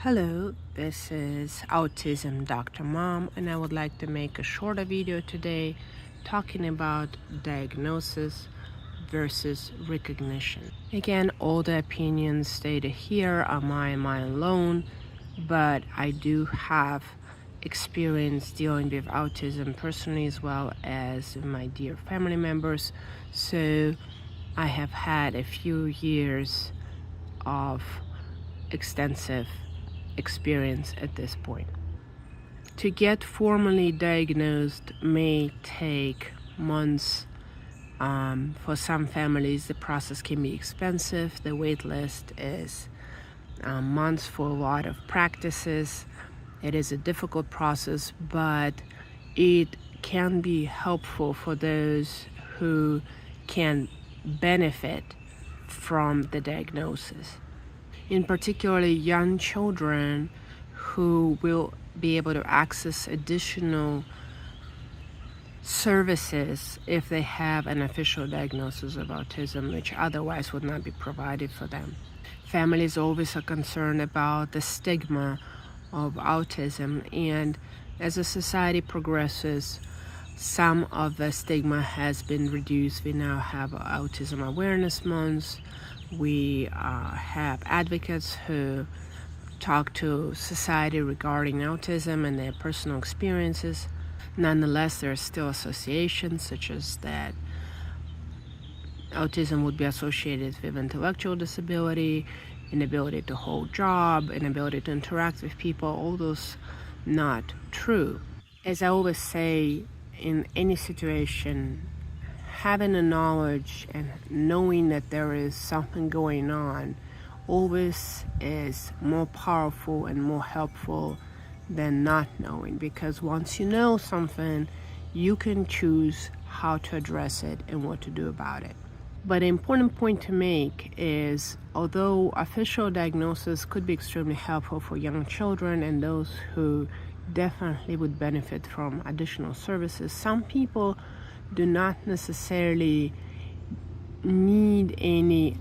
Hello, this is Autism Dr. Mom, and I would like to make a shorter video today talking about diagnosis versus recognition. Again, all the opinions stated here are mine alone, but I do have experience dealing with autism personally as well as my dear family members, so I have had a few years of extensive experience at this point. To get formally diagnosed may take months. For some families, the process can be expensive. The wait list is months for a lot of practices. It is a difficult process, but it can be helpful for those who can benefit from the diagnosis. In particularly young children who will be able to access additional services if they have an official diagnosis of autism, which otherwise would not be provided for them. Families always are concerned about the stigma of autism, and as the society progresses, some of the stigma has been reduced. We now have Autism Awareness Month. We have advocates who talk to society regarding autism and their personal experiences. Nonetheless, there are still associations such as that autism would be associated with intellectual disability, inability to hold job, inability to interact with people. All those not true. As I always say, in any situation, having a knowledge and knowing that there is something going on always is more powerful and more helpful than not knowing, because once you know something, you can choose how to address it and what to do about it. But an important point to make is, although official diagnosis could be extremely helpful for young children and those who definitely would benefit from additional services, some people do not necessarily need any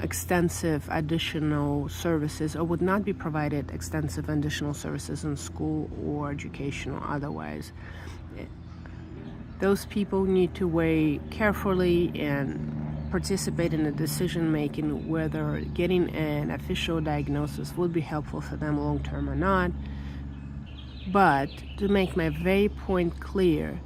extensive additional services, or would not be provided extensive additional services in school or education or otherwise. Those people need to weigh carefully and participate in the decision making whether getting an official diagnosis would be helpful for them long term or not. But to make my very point clear,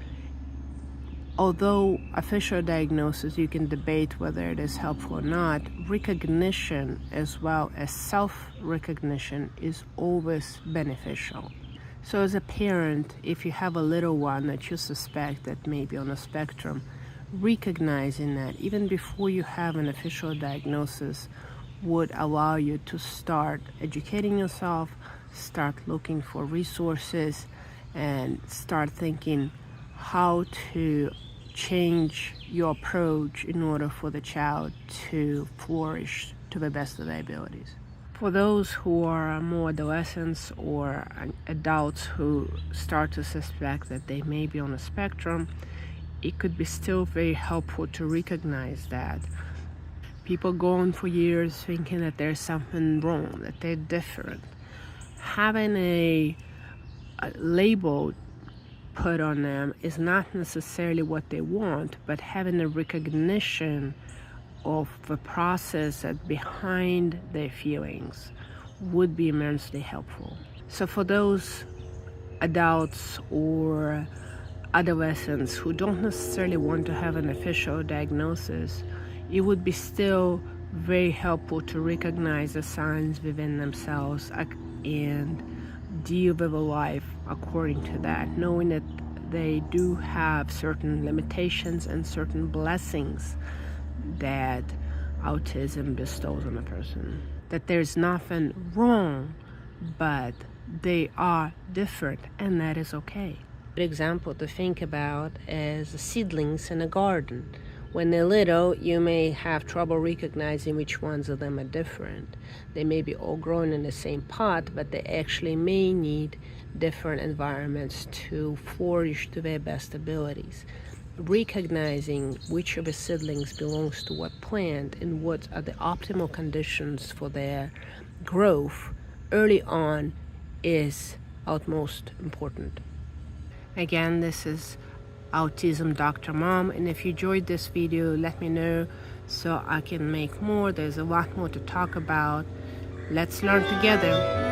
although official diagnosis, you can debate whether it is helpful or not, recognition as well as self-recognition is always beneficial. So as a parent, if you have a little one that you suspect that may be on a spectrum, recognizing that even before you have an official diagnosis would allow you to start educating yourself, start looking for resources, and start thinking how to change your approach in order for the child to flourish to the best of their abilities. For those who are more adolescents or adults who start to suspect that they may be on a spectrum, it could be still very helpful to recognize that. People go on for years thinking that there's something wrong, that they're different. Having a label put on them is not necessarily what they want, but having a recognition of the process that behind their feelings would be immensely helpful. So for those adults or adolescents who don't necessarily want to have an official diagnosis, it would be still very helpful to recognize the signs within themselves and deal with a life according to that, knowing that they do have certain limitations and certain blessings that autism bestows on a person. That there's nothing wrong, but they are different, and that is okay. An example to think about is seedlings in a garden. When they're little, you may have trouble recognizing which ones of them are different. They may be all grown in the same pot, but they actually may need different environments to flourish to their best abilities. Recognizing which of the seedlings belongs to what plant and what are the optimal conditions for their growth early on is utmost important. Again, this is Autism Dr. Mom, and if you enjoyed this video, let me know so I can make more. There's a lot more to talk about. Let's learn together.